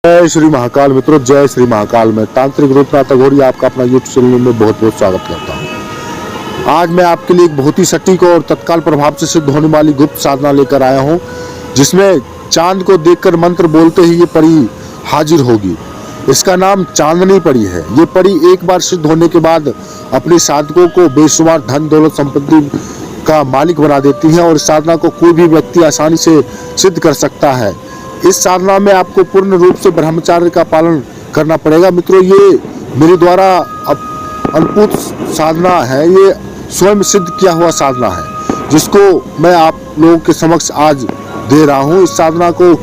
जय श्री महाकाल मित्रों, जय श्री महाकाल। में तांत्रिक रूपनाथ अघोरी आपका अपना यूट्यूब चैनल में बहुत बहुत स्वागत करता हूँ। आज मैं आपके लिए एक बहुत ही सटीक और तत्काल प्रभाव से सिद्ध होने वाली गुप्त साधना लेकर आया हूँ, जिसमें चांद को देखकर मंत्र बोलते ही ये परी हाजिर होगी। इसका नाम चांदनी परी है। ये परी एक बार सिद्ध होने के बाद अपने साधकों को बेशुमार धन दौलत संपत्ति का मालिक बना देती है और इस साधना को कोई भी व्यक्ति आसानी से सिद्ध कर सकता है। इस साधना में आपको पूर्ण रूप से ब्रह्मचर्य का पालन करना पड़ेगा। मित्रों, ये मेरे द्वारा अद्भुत साधना है। ये स्वयं सिद्ध किया हुआ साधना है, जिसको मैं आप लोगों के समक्ष आज दे रहा हूँ। इस साधना को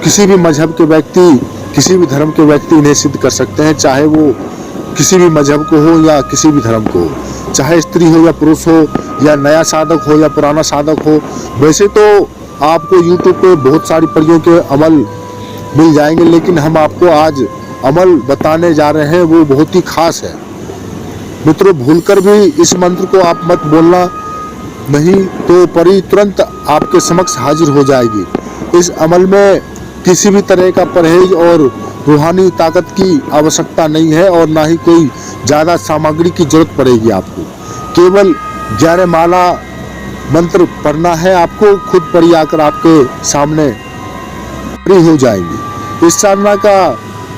किसी भी मजहब के व्यक्ति, किसी भी धर्म के व्यक्ति इन्हें सिद्ध कर सकते हैं, चाहे वो किसी भी मजहब को हो या किसी भी धर्म को हो, चाहे स्त्री हो या पुरुष हो, या नया साधक हो या पुराना साधक हो। वैसे तो आपको YouTube पे बहुत सारी परियों के अमल मिल जाएंगे, लेकिन हम आपको आज अमल बताने जा रहे हैं, वो बहुत ही खास है। मित्रों, भूलकर भी इस मंत्र को आप मत बोलना, नहीं तो परी तुरंत आपके समक्ष हाजिर हो जाएगी। इस अमल में किसी भी तरह का परहेज और रूहानी ताकत की आवश्यकता नहीं है और ना ही कोई ज़्यादा सामग्री की जरूरत पड़ेगी। आपको केवल 11 माला मंत्र पढ़ना है। आपको खुद परी आकर आपके सामने फ्री हो जाएंगी। इस साधना का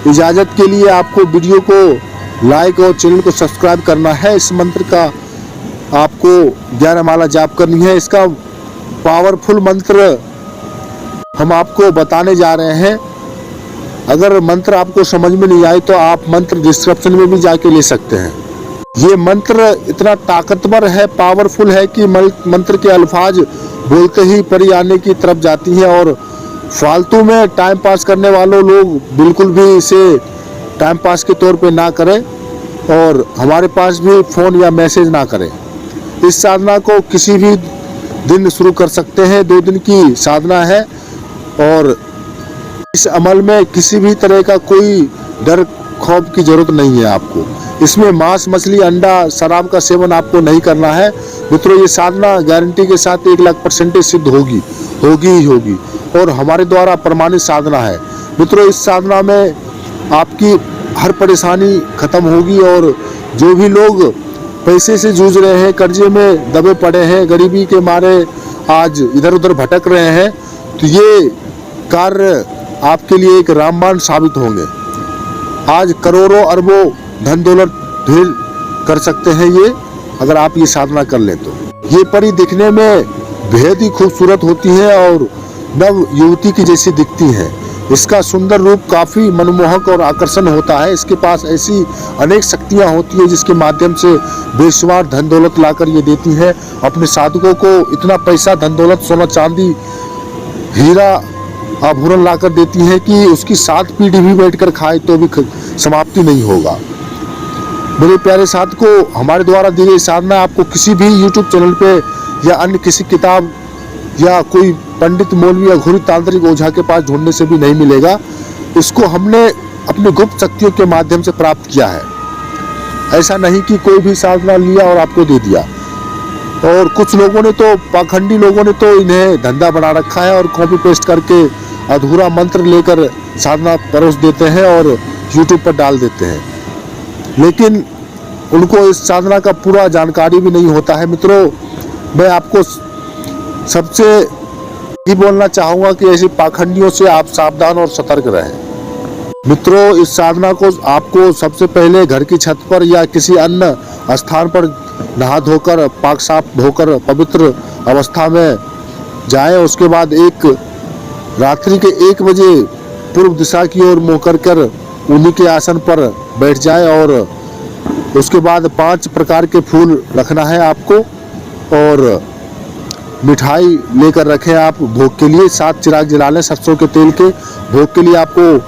इजाज़त के लिए आपको वीडियो को लाइक और चैनल को सब्सक्राइब करना है। इस मंत्र का आपको 11 माला जाप करनी है। इसका पावरफुल मंत्र हम आपको बताने जा रहे हैं। अगर मंत्र आपको समझ में नहीं आए तो आप मंत्र डिस्क्रिप्शन में भी जाके ले सकते हैं। ये मंत्र इतना ताकतवर है, पावरफुल है कि मंत्र के अल्फाज बोलते ही परी आने की तरफ जाती है। और फालतू में टाइम पास करने वालों लोग बिल्कुल भी इसे टाइम पास के तौर पे ना करें और हमारे पास भी फ़ोन या मैसेज ना करें। इस साधना को किसी भी दिन शुरू कर सकते हैं। 2 दिन की साधना है और इस अमल में किसी भी तरह का कोई डर खौफ की जरूरत नहीं है आपको। इसमें मांस, मछली, अंडा, शराब का सेवन आपको नहीं करना है। मित्रों, ये साधना गारंटी के साथ 1,00,000% सिद्ध होगी ही होगी और हमारे द्वारा प्रमाणित साधना है। मित्रों, इस साधना में आपकी हर परेशानी खत्म होगी और जो भी लोग पैसे से जूझ रहे हैं, कर्जे में दबे पड़े हैं, गरीबी के मारे आज इधर उधर भटक रहे हैं, तो ये कार्य आपके लिए एक रामबाण साबित होंगे। आज करोड़ों अरबों धन दौलत ढेर कर सकते हैं ये, अगर आप ये साधना कर लें तो। ये परी दिखने में बेहद ही खूबसूरत होती है और नव युवती की जैसी दिखती है। इसका सुंदर रूप काफ़ी मनमोहक और आकर्षण होता है। इसके पास ऐसी अनेक शक्तियाँ होती है जिसके माध्यम से बेशुमार धन दौलत लाकर ये देती है। अपने साधकों को इतना पैसा, धन दौलत, सोना चांदी, हीरा आभूषण लाकर देती है कि उसकी 7 पीढ़ी भी बैठकर खाए तो भी समाप्ति नहीं होगा। मेरे प्यारे साधकों, हमारे द्वारा दी गई साधना आपको किसी भी YouTube चैनल पे या अन्य किसी किताब या कोई पंडित, मौलवी या घोरी तांत्रिक ओझा के पास ढूंढने से भी नहीं मिलेगा। इसको हमने अपनी गुप्त शक्तियों के माध्यम से प्राप्त किया है। ऐसा नहीं कि कोई भी साधना लिया और आपको दे दिया। और कुछ लोगों ने तो, पाखंडी लोगों ने तो इन्हें धंधा बना रखा है और कॉपी पेस्ट करके अधूरा मंत्र लेकर साधना परोस देते हैं और YouTube पर डाल देते हैं, लेकिन उनको इस साधना का पूरा जानकारी भी नहीं होता है। मित्रों, मैं आपको सबसे ये बोलना चाहूँगा कि ऐसी पाखंडियों से आप सावधान और सतर्क रहें। मित्रों, इस साधना को आपको सबसे पहले घर की छत पर या किसी अन्य स्थान पर नहा धोकर, पाक साफ होकर पवित्र अवस्था में जाएं। उसके बाद रात्रि के 1 बजे पूर्व दिशा की ओर मुँह कर उन्हीं के आसन पर बैठ जाएं और उसके बाद 5 प्रकार के फूल रखना है आपको और मिठाई लेकर रखें आप भोग के लिए। 7 चिराग जला लें सरसों के तेल के। भोग के लिए आपको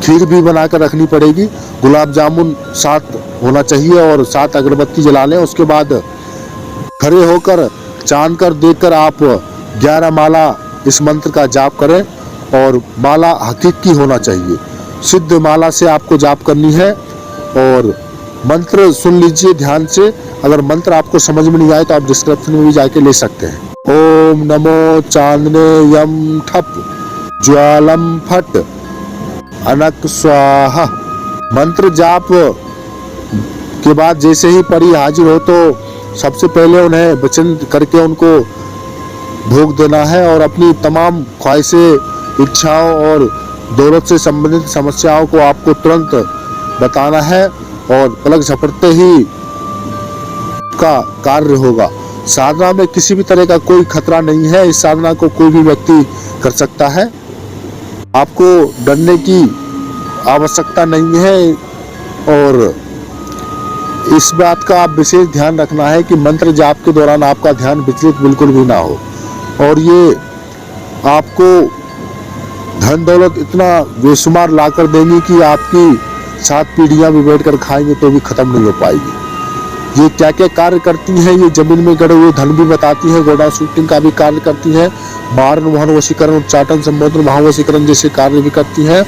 खीर भी बनाकर रखनी पड़ेगी। गुलाब जामुन 7 होना चाहिए और 7 अगरबत्ती जला लें। उसके बाद खड़े होकर चांद कर देखकर आप 11 माला इस मंत्र का जाप करें और माला हकीकी होना चाहिए। सिद्ध माला से आपको जाप करनी है और मंत्र सुन लीजिए ध्यान से। अगर मंत्र आपको समझ में नहीं आए तो आप डिस्क्रिप्शन में भी जाके ले सकते हैं। ओम नमो चांदने यम ठप ज्वालम फट अनक स्वाहा मंत्र जाप के बाद जैसे ही परी हाजिर हो तो सबसे पहले उन्हें वचन करके उनको भोग देना है और अपनी तमाम ख्वाहिशें, इच्छाओं और दौलत से संबंधित समस्याओं को आपको तुरंत बताना है और पलक झपटते ही का कार्य होगा। साधना में किसी भी तरह का कोई खतरा नहीं है। इस साधना को कोई भी व्यक्ति कर सकता है। आपको डरने की आवश्यकता नहीं है और इस बात का आप विशेष ध्यान रखना है कि मंत्र जाप के दौरान आपका ध्यान विचलित बिल्कुल भी ना हो और ये आपको धन दौलत इतना बेशुमार ला कर देंगी कि आपकी 7 पीढ़ियां भी बैठकर खाएंगे तो भी खत्म नहीं हो पाएगी। ये क्या क्या कार्य करती हैं, ये जमीन में गड़े हुए धन भी बताती है, गोडा शूटिंग का भी कार्य करती है, मारण मोहन वशीकरण, उच्चाटन, संबोधन, महावशीकरण जैसे कार्य भी करती है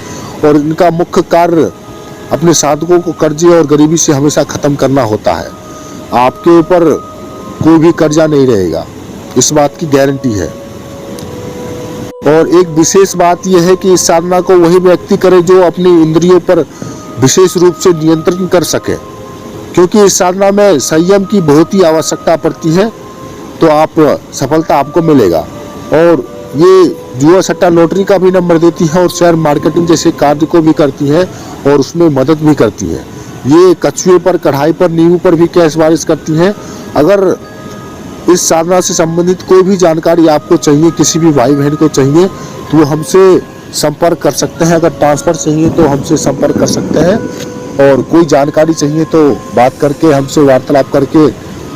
और इनका मुख्य कार्य अपने साधकों को कर्जे और गरीबी से हमेशा खत्म करना होता है। आपके ऊपर कोई भी कर्जा नहीं रहेगा, इस बात की गारंटी है। और एक विशेष बात यह है कि इस साधना को वही व्यक्ति करे जो अपनी इंद्रियों पर विशेष रूप से नियंत्रण कर सके, क्योंकि इस साधना में संयम की बहुत ही आवश्यकता पड़ती है, तो आप सफलता आपको मिलेगा। और ये जुआ सट्टा लॉटरी का भी नंबर देती है और शेयर मार्केटिंग जैसे कार्य को भी करती है और उसमें मदद भी करती है। ये कछुए पर, कढ़ाई पर, नींबू पर भी कैश बारिश करती है। अगर इस साधना से संबंधित कोई भी जानकारी आपको चाहिए, किसी भी भाई बहन को चाहिए, तो वो हमसे संपर्क कर सकते हैं। अगर ट्रांसफ़र चाहिए तो हमसे संपर्क कर सकते हैं और कोई जानकारी चाहिए तो बात करके हमसे वार्तालाप करके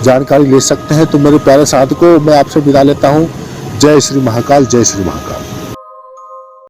जानकारी ले सकते हैं। तो मेरे प्यारे साधकों, मैं आपसे विदा लेता हूँ। जय श्री महाकाल, जय श्री महाकाल।